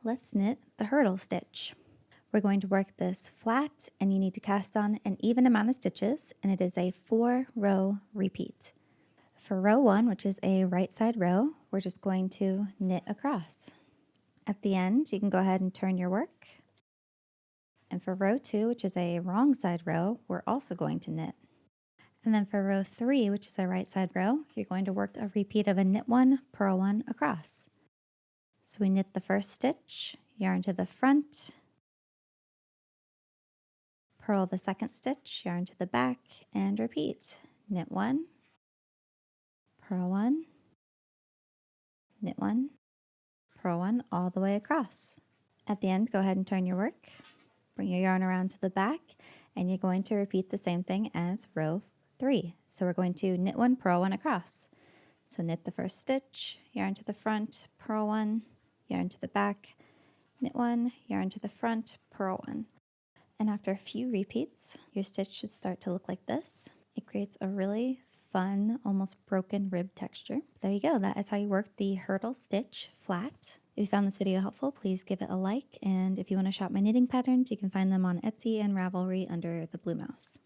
let's knit the hurdle stitch. We're going to work this flat and you need to cast on an even amount of stitches, and it is a 4-row repeat. For row 1, which is a right side row, we're just going to knit across. At the end, you can go ahead and turn your work. And for row 2, which is a wrong side row, we're also going to knit. And then for row 3, which is a right side row, you're going to work a repeat of a knit 1, purl 1 across. So we knit the first stitch, yarn to the front, purl the second stitch, yarn to the back, and repeat. Knit 1, purl 1, knit 1, purl 1, all the way across. At the end, go ahead and turn your work, bring your yarn around to the back, and you're going to repeat the same thing as row 3. So we're going to knit 1, purl 1 across. So knit the first stitch, yarn to the front, purl 1, yarn to the back, knit 1, yarn to the front, purl 1. And after a few repeats, your stitch should start to look like this. It creates a really fun, almost broken rib texture. There you go. That is how you work the hurdle stitch flat. If you found this video helpful, please give it a like. And if you want to shop my knitting patterns, you can find them on Etsy and Ravelry under the blue mouse.